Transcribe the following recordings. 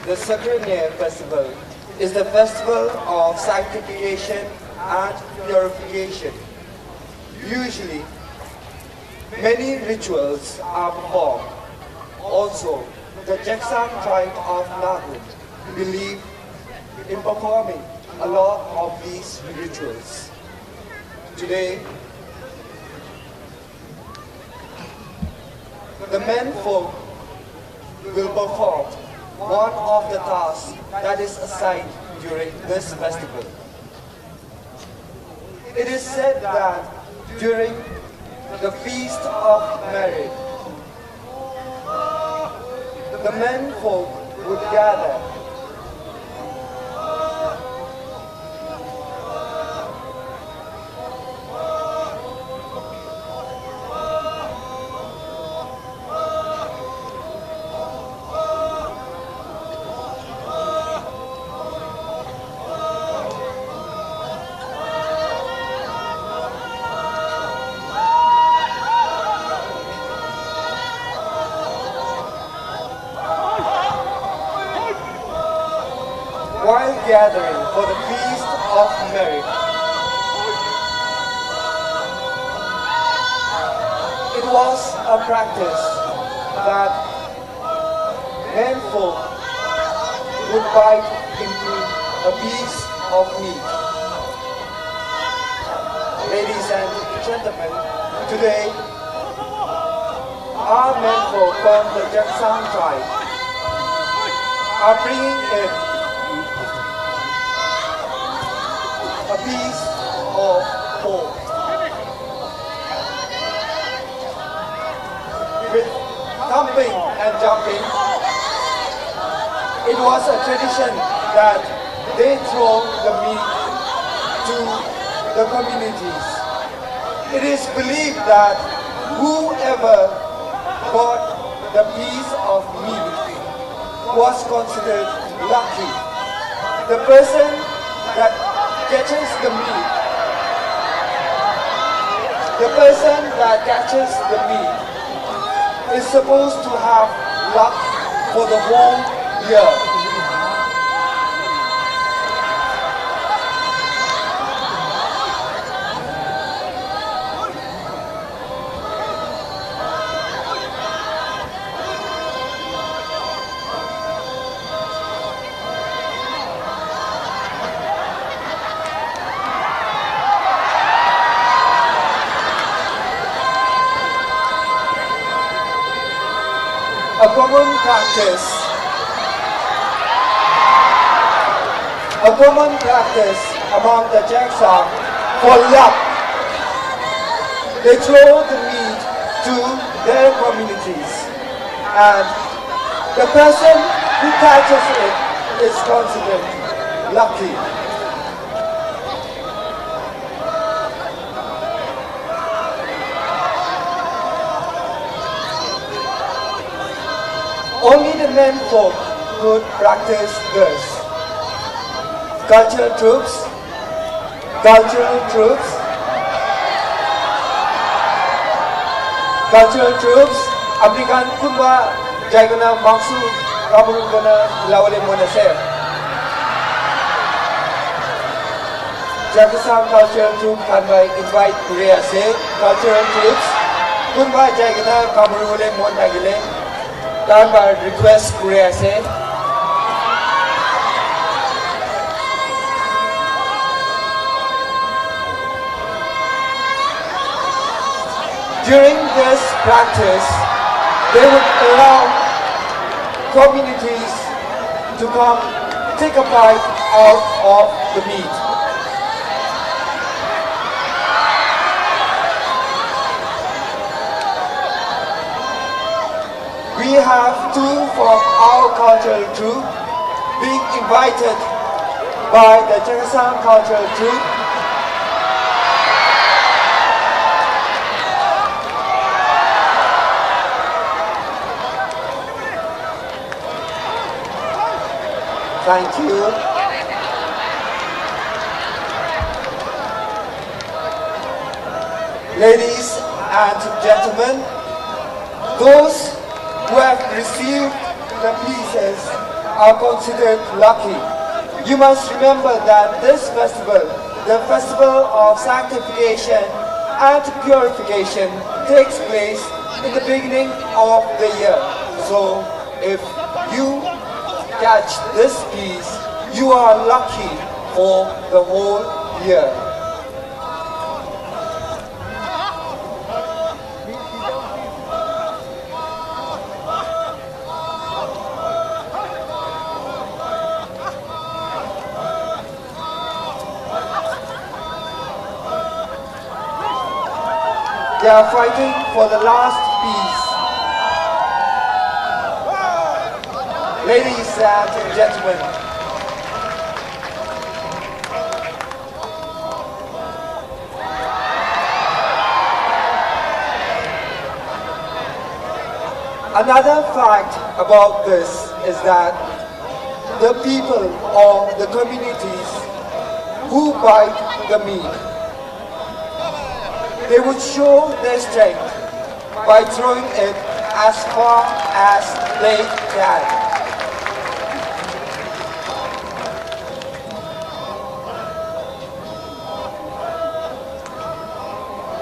The Sakrania Festival is the festival of sanctification and purification. Usually, many rituals are performed. Also, the Jaksang tribe of Nahum believe in performing a lot of these rituals. Today, the men folk will perform one of the tasks that is assigned during this festival. It is said that during the Feast of Marriage, the men folk would gather while gathering for the Feast of Marriage. It was a practice that men folk would bite into a piece of meat. Ladies and gentlemen, today our men folk from the Jaksang tribe are bringing in a piece of pork. With thumping and jumping, it was a tradition that they throw the meat to the communities. It is believed that whoever got the piece of meat was considered lucky. The person that catches the meat, the person that catches the meat is supposed to have luck for the whole year. common practice among the Jaksang for luck. They throw the meat to their communities, and the person who catches it is considered lucky. Only the men folk could practice this. Cultural troops, American kumba jaigana maksu kabul gana lawale monase. Jakarta cultural troop can invite Korea say cultural troops kumba jaigana kabul wale monagile. Can request Korea say. During this practice, they would allow communities to come take a bite out of the meat. We have two from our cultural troop being invited by the Jakarta cultural troop. Thank you. Ladies and gentlemen, those who have received the pieces are considered lucky. You must remember that this festival, the festival of sanctification and purification, takes place in the beginning of the year. So if you catch this piece, you are lucky for the whole year. They are fighting for the last piece. Ladies and gentlemen, another fact about this is that the people or the communities who bite the meat, they would show their strength by throwing it as far as they can.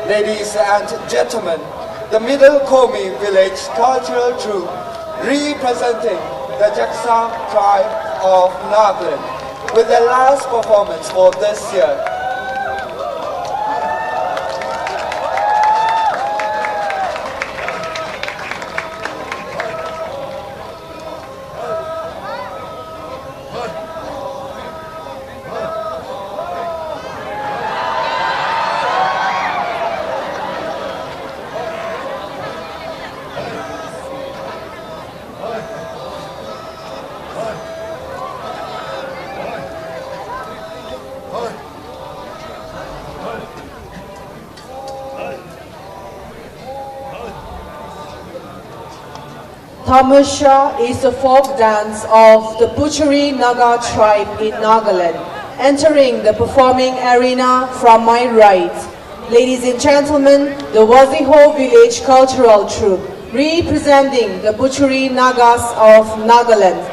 Ladies and gentlemen, the Middle Komi village cultural troupe representing the Jaksang tribe of Nagaland with their last performance for this year. Kamusha is a folk dance of the Butchery Naga tribe in Nagaland. Entering the performing arena from my right, ladies and gentlemen, the Waziho village cultural troupe representing the Butchery Nagas of Nagaland.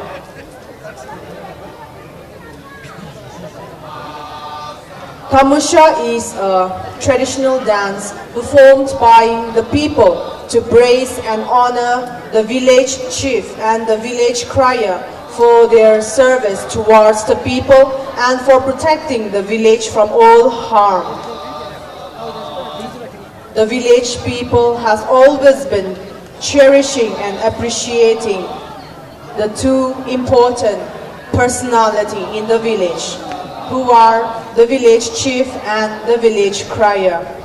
Kamusha is a traditional dance performed by the people to praise and honor the village chief and the village crier for their service towards the people and for protecting the village from all harm. The village people has always been cherishing and appreciating the two important personalities in the village, who are the village chief and the village crier.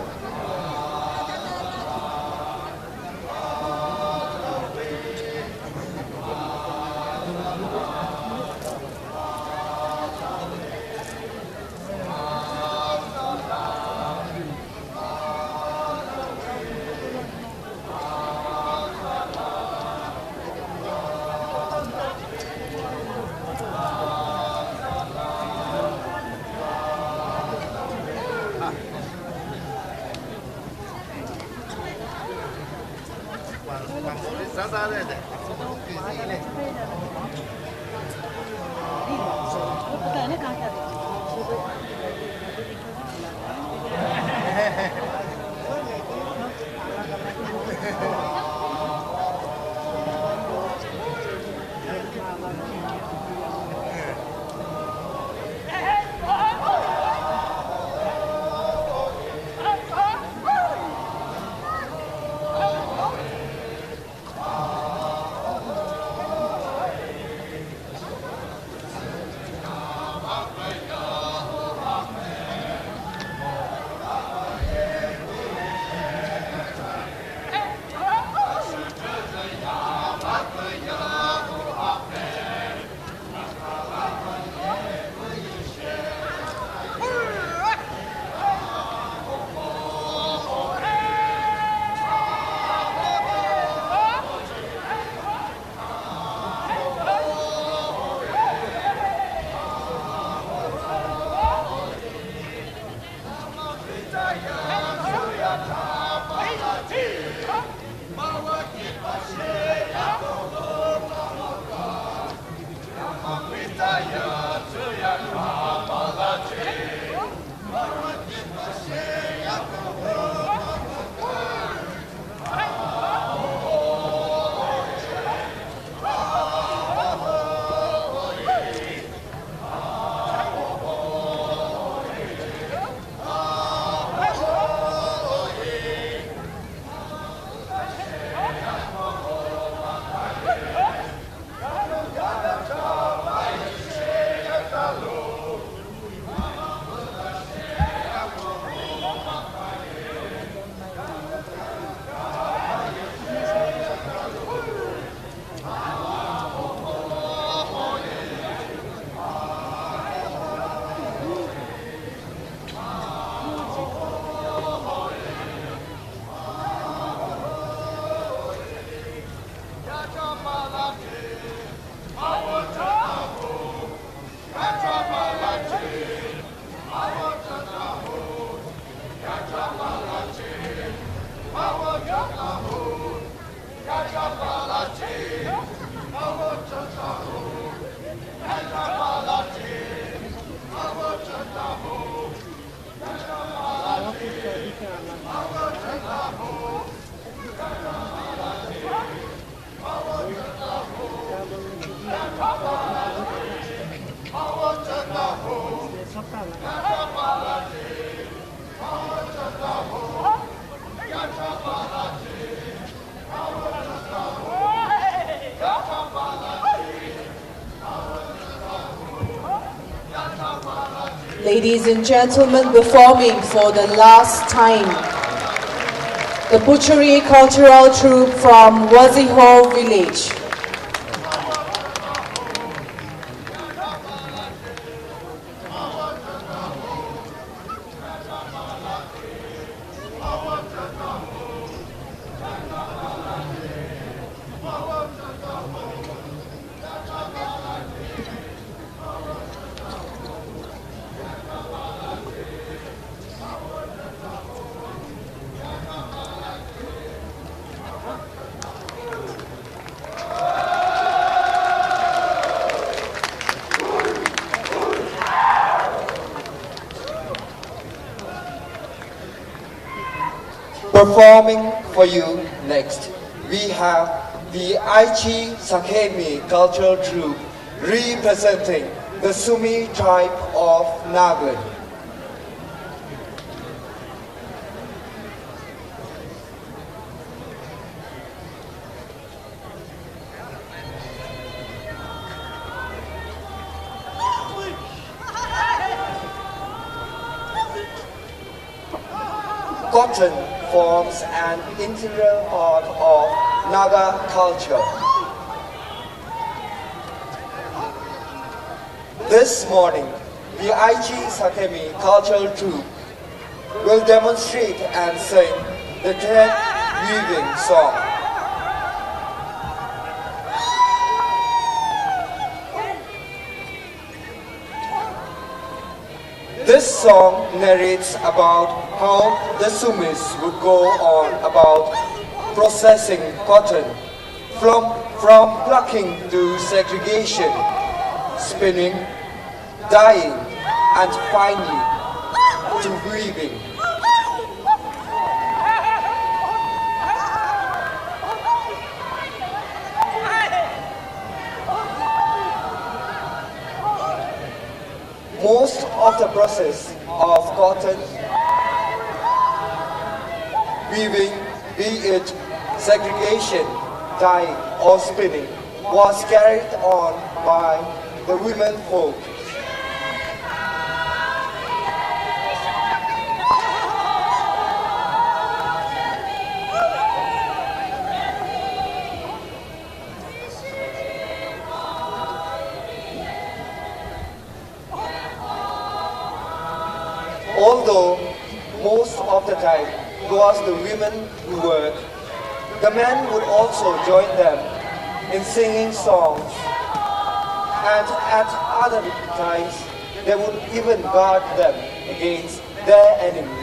Ladies and gentlemen, performing for the last time, the Butchery Cultural Troupe from Waziho Village. Performing for you next, we have the Aichi Sakemi Cultural Troupe representing the Sumi tribe of Nagaland. cotton forms an integral part of Naga culture. This morning, the Aichi Sakemi cultural troupe will demonstrate and sing the thread weaving song. This song narrates about how the Sumis would go on about processing cotton from plucking to segregation, spinning, dyeing, and finally to weaving. Most of the process of cotton weaving, be it segregation, dyeing, or spinning, was carried on by the women folk. Although most of the time it was the women who worked, the men would also join them in singing songs, and at other times they would even guard them against their enemies.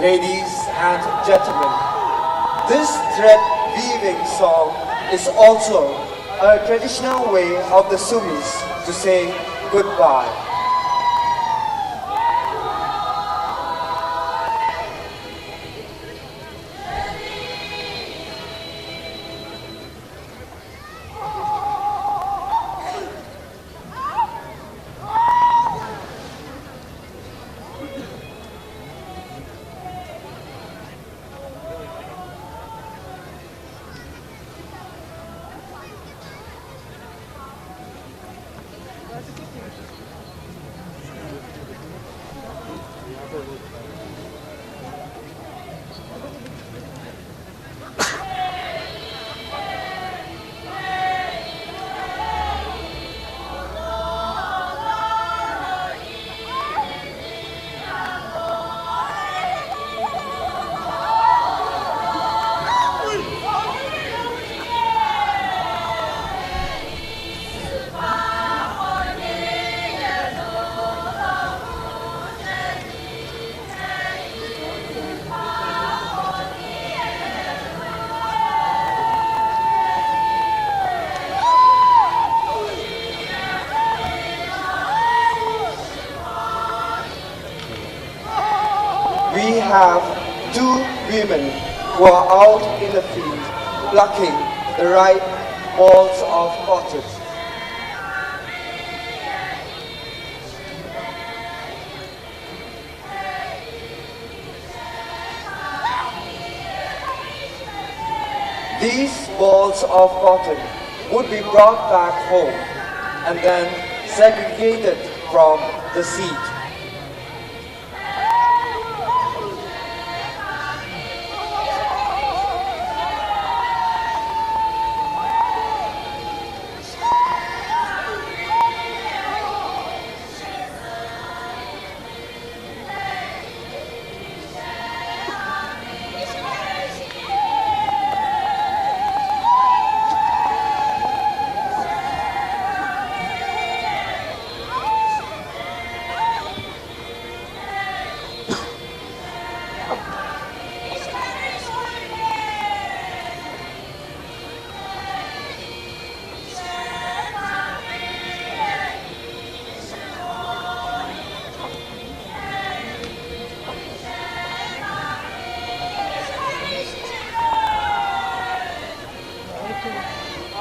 Ladies and gentlemen, this thread weaving song is also a traditional way of the Sumis to say goodbye. We have two women who are out in the field plucking the ripe balls of cotton. These balls of cotton would be brought back home and then segregated from the seed.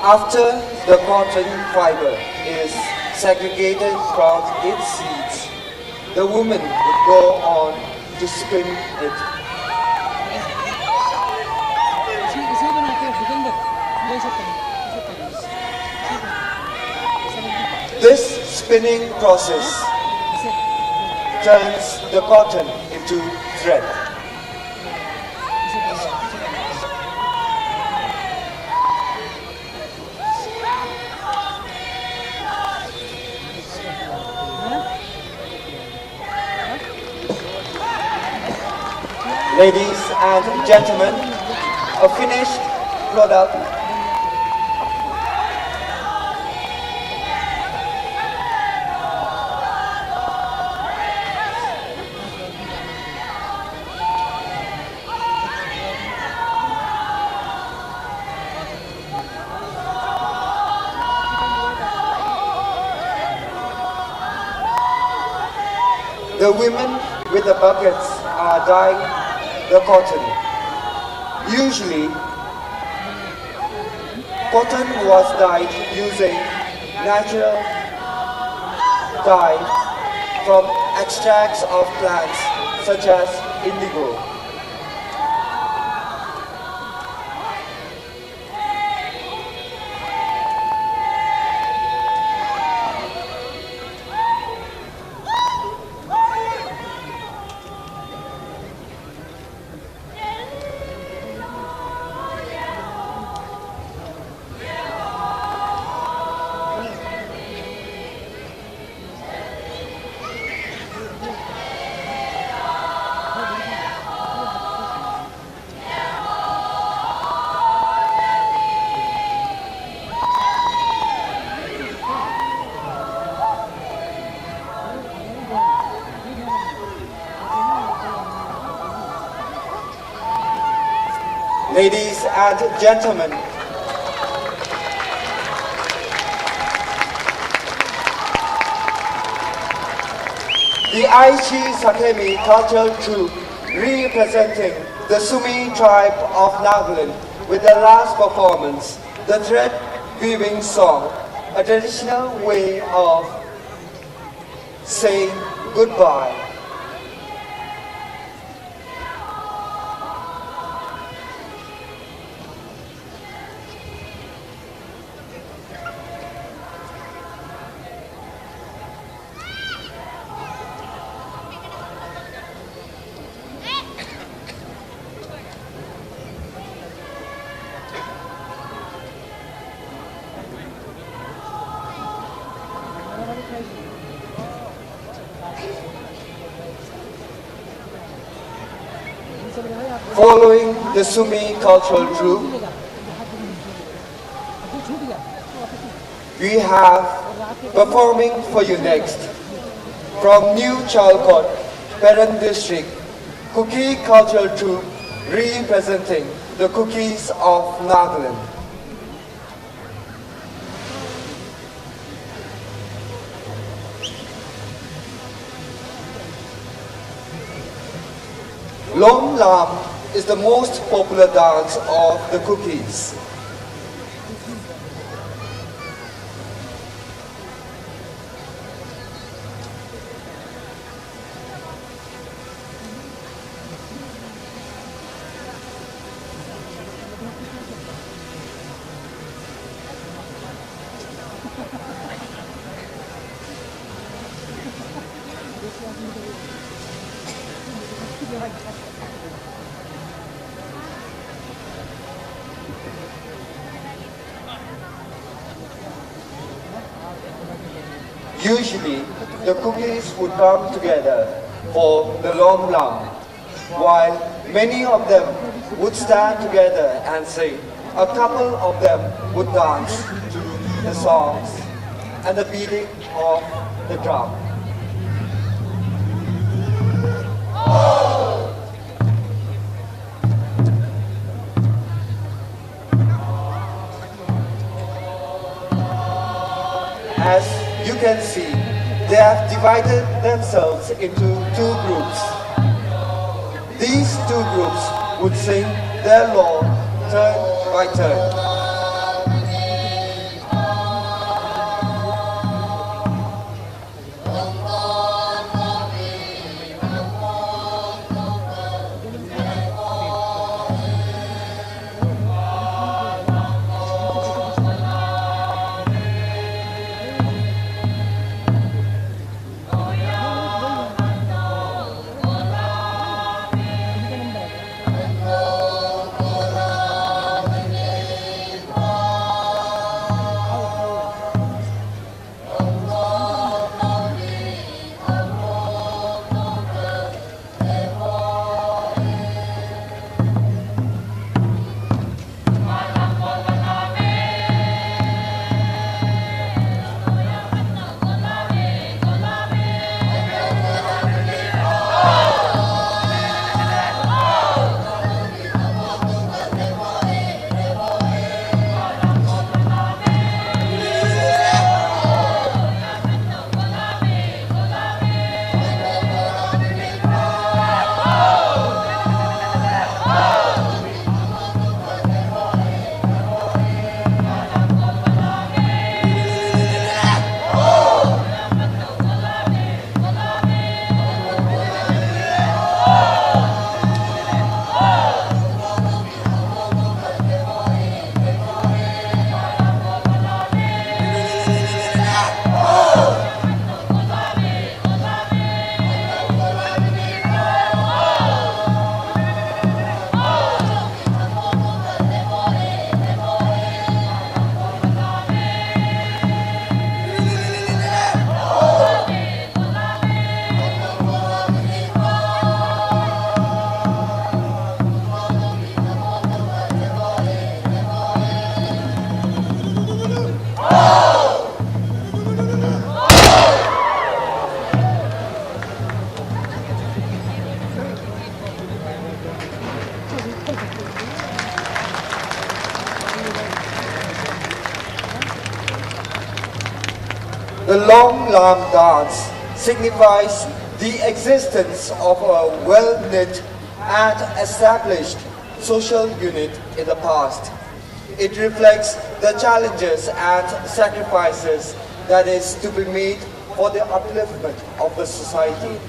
After the cotton fiber is segregated from its seeds, the woman would go on to spin it. This spinning process turns the cotton into thread. Ladies and gentlemen, a finished product the women with the buckets are dyeing the cotton. Usually, cotton was dyed using natural dye from extracts of plants such as indigo. Ladies and gentlemen, the Aichi Sakemi cultural troupe representing the Sumi tribe of Nagaland with their last performance, the thread weaving song, a traditional way of saying goodbye. Following the Sumi cultural troupe, we have performing for you next from New Chalcot, Peran District, Cookie cultural troupe representing the cookies of Nagaland. Lom Lam is the most popular dance of the cookies. Usually, the cookies would come together for the long lam, while many of them would stand together and sing. A couple of them would dance to the songs and the beating of the drum. As you can see, they have divided themselves into two groups. These two groups would sing their law turn by turn. The long lam dance signifies the existence of a well-knit and established social unit in the past. It reflects the challenges and sacrifices that is to be made for the upliftment of the society.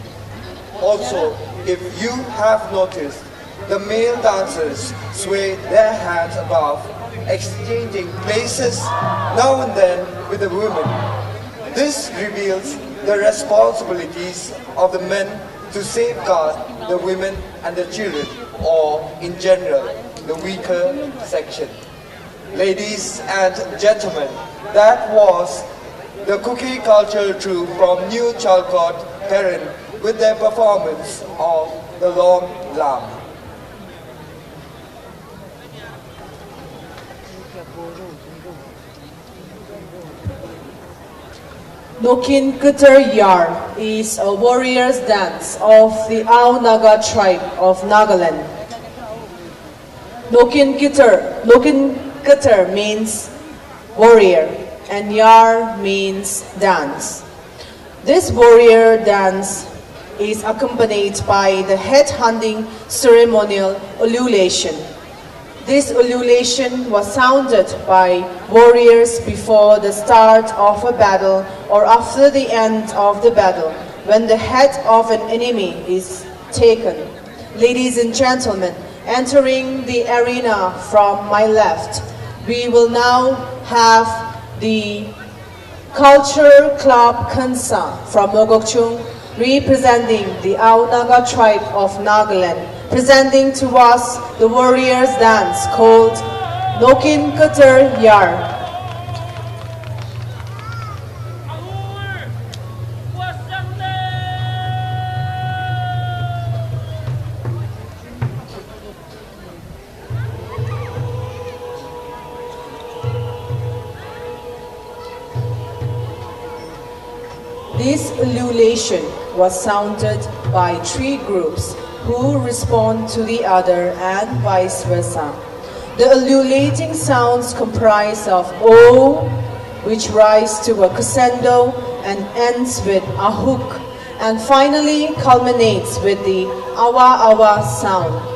Also, if you have noticed, the male dancers sway their hands above, exchanging places now and then with the women. This reveals the responsibilities of the men to safeguard the women and the children, or in general, the weaker section. Ladies and gentlemen, that was the Cookie Culture Troupe from New Chalcot, Perrin, with their performance of The Long Lam. Nokin Kutar Yar is a warrior's dance of the Ao Naga tribe of Nagaland. Nokin Kutar means warrior and Yar means dance. This warrior dance is accompanied by the head-hunting ceremonial ululation. This ululation was sounded by warriors before the start of a battle or after the end of the battle, when the head of an enemy is taken. Ladies and gentlemen, entering the arena from my left, we will now have the Culture Club Kansa from Mogokchung, representing the Ao Naga tribe of Nagaland, presenting to us the warrior's dance called Nokin Kutar Yar. This ululation was sounded by 3 groups who respond to the other and vice versa. The ululating sounds comprise of O, which rise to a crescendo and ends with a hook, and finally culminates with the Awa Awa sound.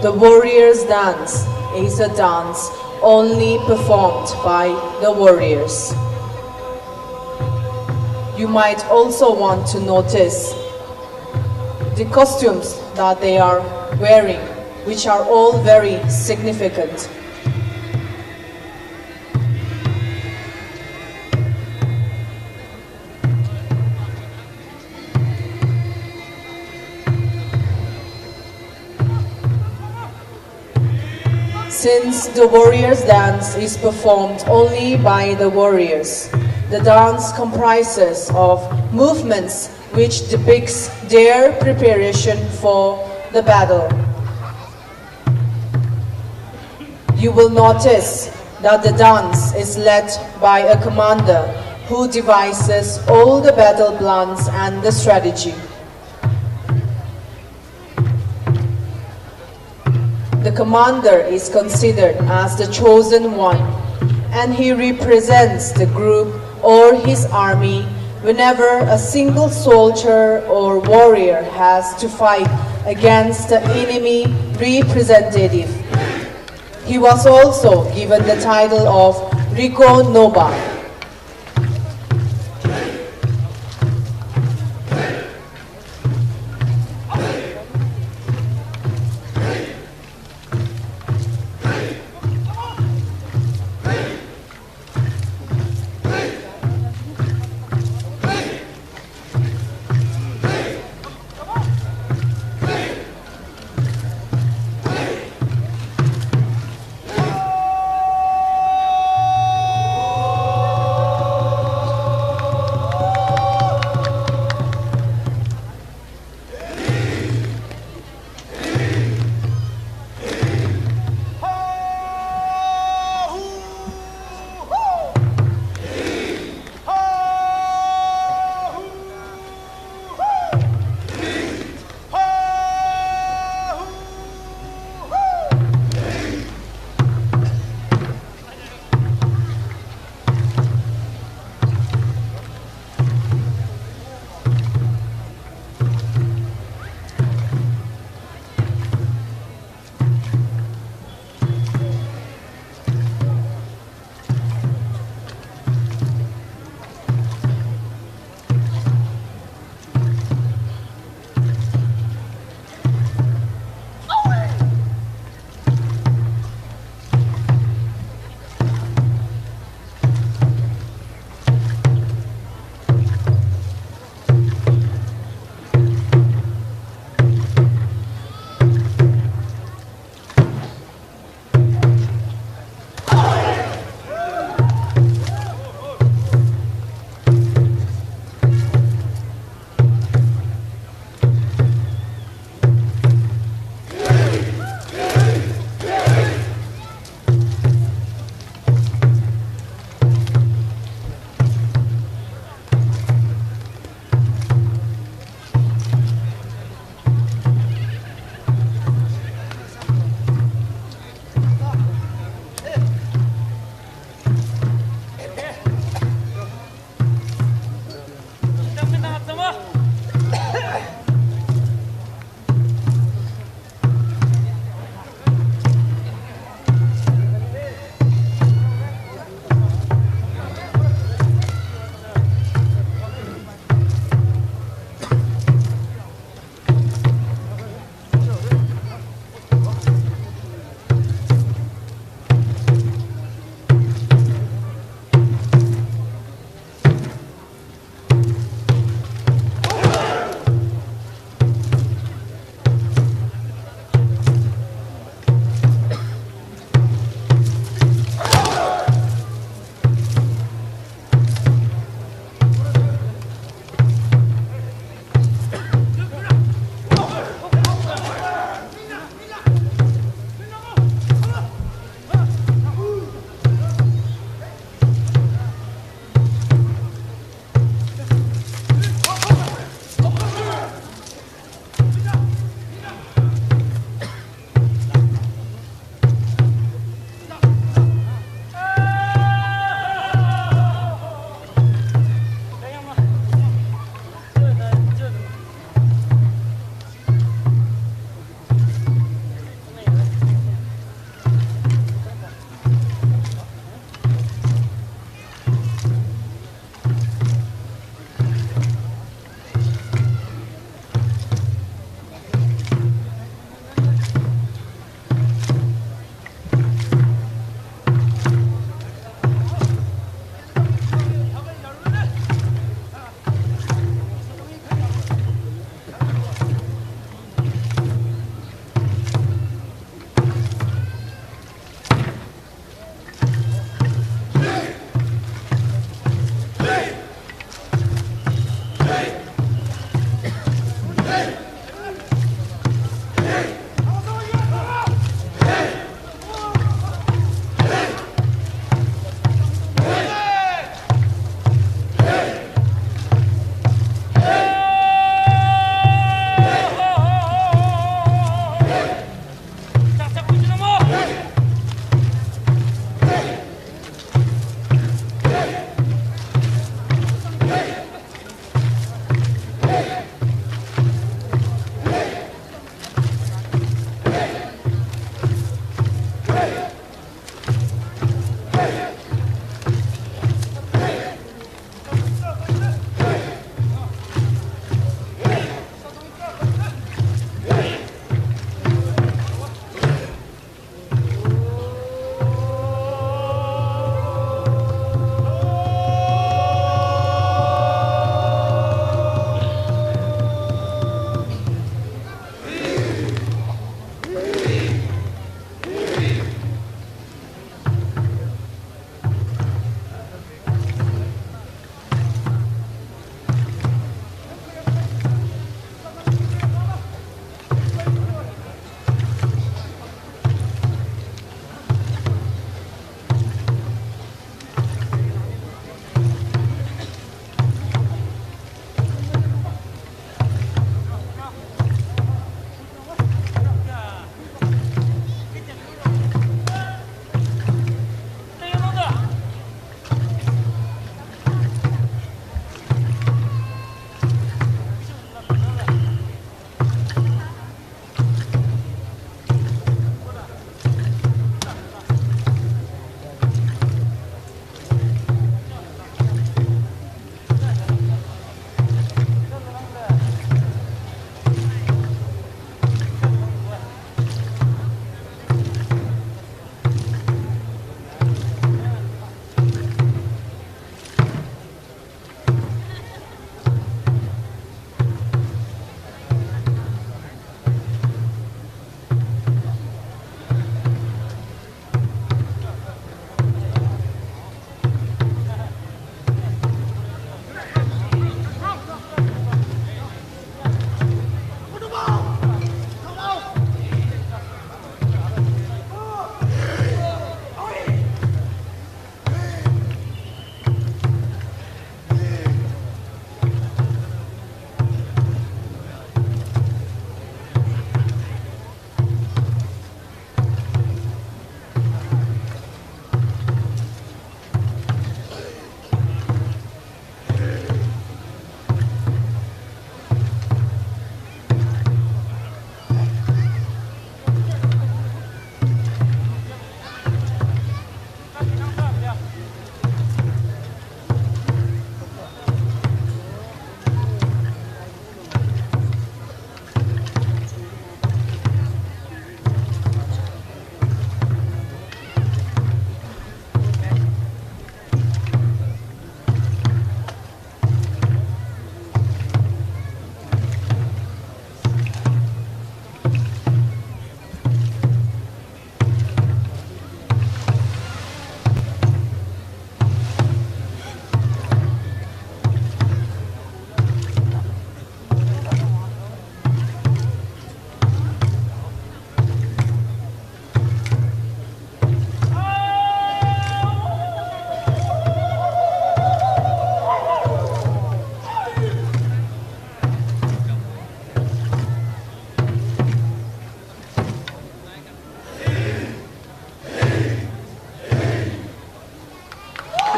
The warrior's dance is a dance only performed by the warriors. You might also want to notice the costumes that they are wearing, which are all very significant. Since the warrior's dance is performed only by the warriors, the dance comprises of movements which depicts their preparation for the battle. You will notice that the dance is led by a commander who devises all the battle plans and the strategy. The commander is considered as the chosen one, and he represents the group or his army whenever a single soldier or warrior has to fight against the enemy representative. He was also given the title of Riko Noba.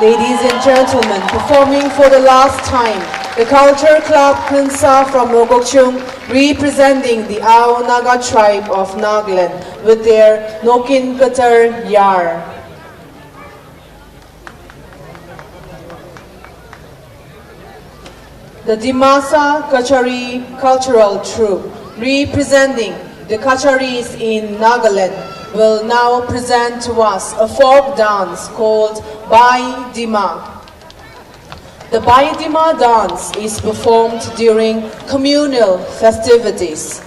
Ladies and gentlemen, performing for the last time, the Culture Club Kunsa from Mogokchung, representing the Ao Naga tribe of Nagaland with their Nokin Katar Yar. The Dimasa Kachari Cultural Troupe, representing the Kacharis in Nagaland, will now present to us a folk dance called Baitima. The Baitima dance is performed during communal festivities.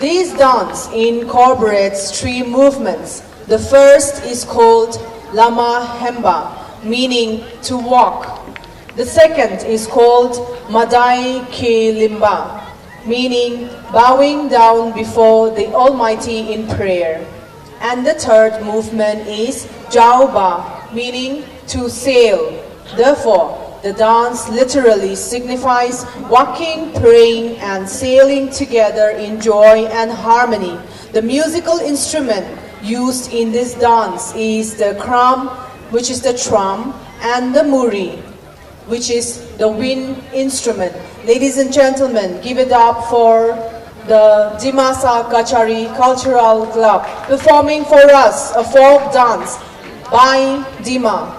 This dance incorporates three movements. The first is called Lama Hemba, meaning to walk. The second is called Madai Ke Limba, meaning bowing down before the Almighty in prayer. And the third movement is Jauba, meaning to sail. Therefore, the dance literally signifies walking, praying, and sailing together in joy and harmony. The musical instrument used in this dance is the kram, which is the drum, and the muri, which is the wind instrument. Ladies and gentlemen, give it up for the Dimasa Kachari Cultural Club performing for us a folk dance by Dima.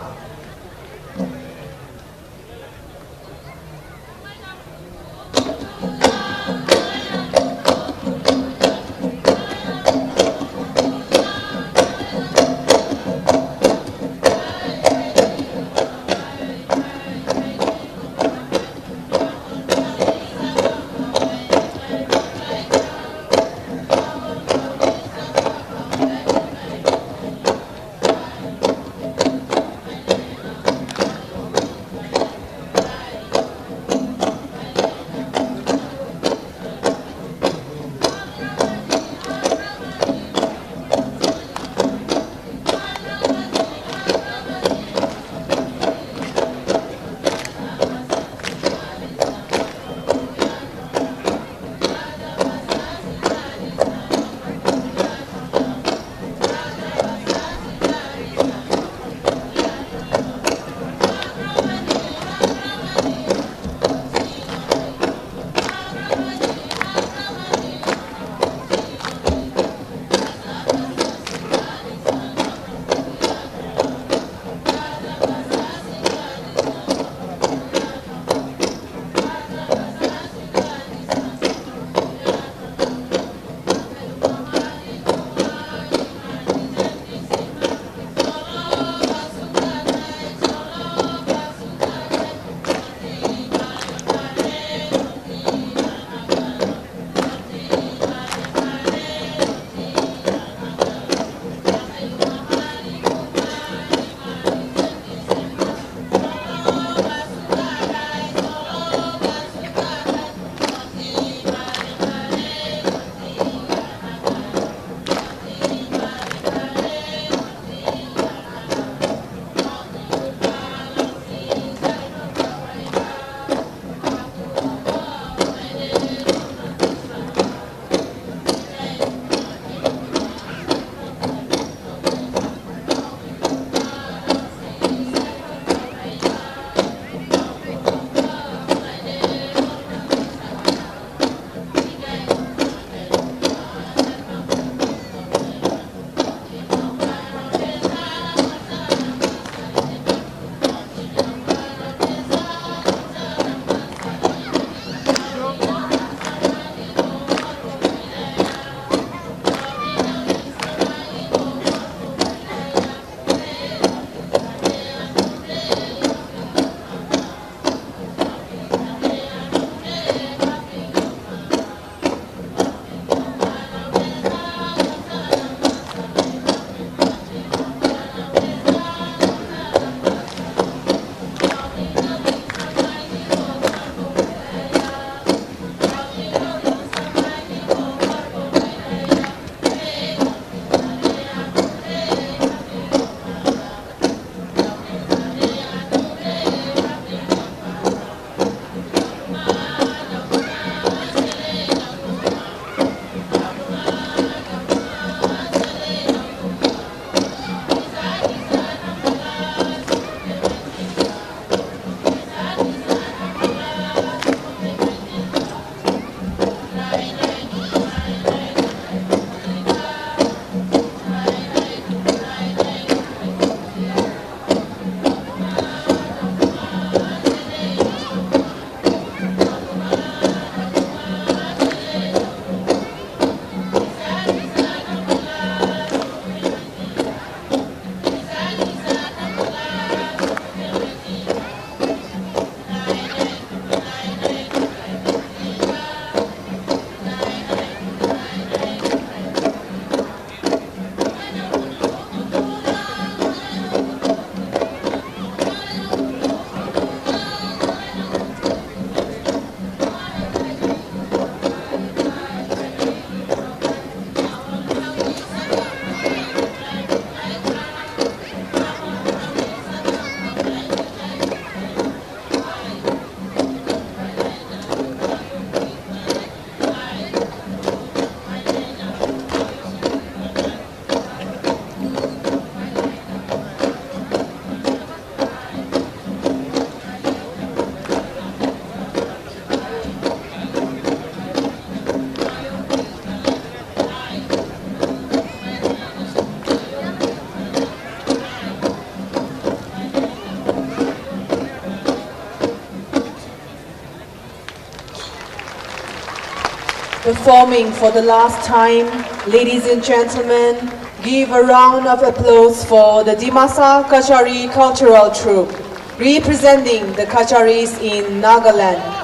performing for the last time. Ladies and gentlemen, give a round of applause for the Dimasa Kachari Cultural Troupe, representing the Kacharis in Nagaland.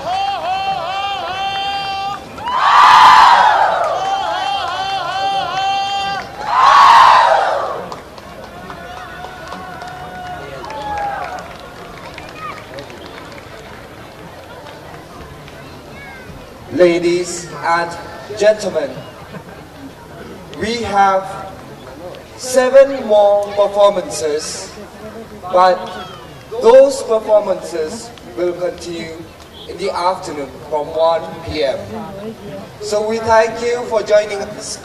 Ladies and gentlemen, we have 7 more performances, but those performances will continue in the afternoon from 1 p.m. So we thank you for joining us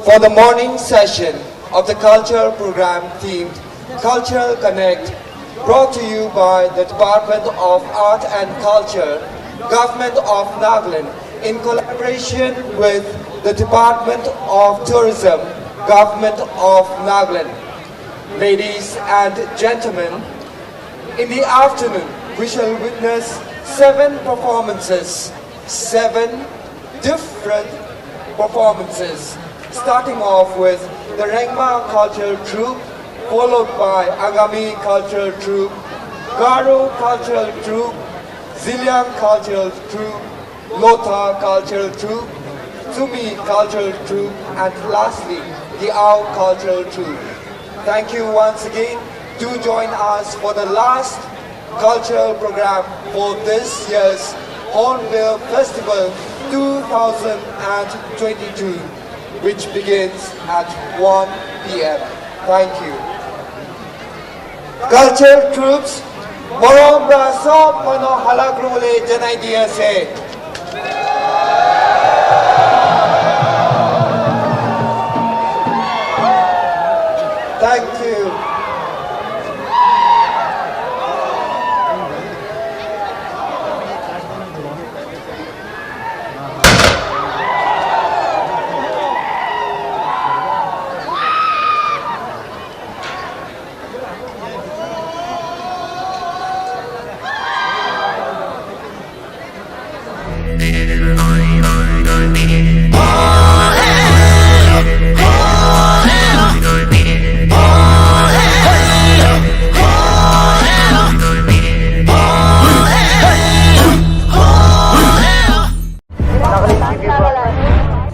for the morning session of the cultural program themed Cultural Connect, brought to you by the Department of Art and Culture, Government of Nagaland, in collaboration with the Department of Tourism, Government of Nagaland. Ladies and gentlemen, in the afternoon we shall witness 7 performances, 7 different performances, starting off with the Rengma Cultural Troupe, followed by Agami Cultural Troupe, Garo Cultural Troupe, Ziliang Cultural Troupe, Lotha Cultural Troupe, Sumi Cultural Troupe, and lastly, the Ao Cultural Troupe. Thank you once again. Do join us for the last cultural program for this year's Hornbill Festival 2022, which begins at 1 p.m. Thank you. Cultural troops, Morom Sob Mano Halagrule Janai Dia se. Thank you.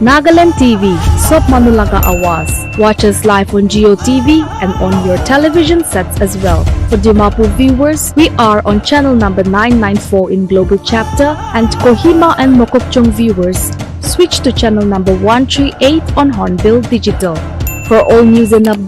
Nagaland TV, Sob Manulaga Awas. Watch us live on Geo TV and on your television sets as well. For Dimapur viewers, we are on channel number 994 in Global Chapter, and Kohima and Mokokchung viewers, switch to channel number 138 on Hornbill Digital. For all news and updates,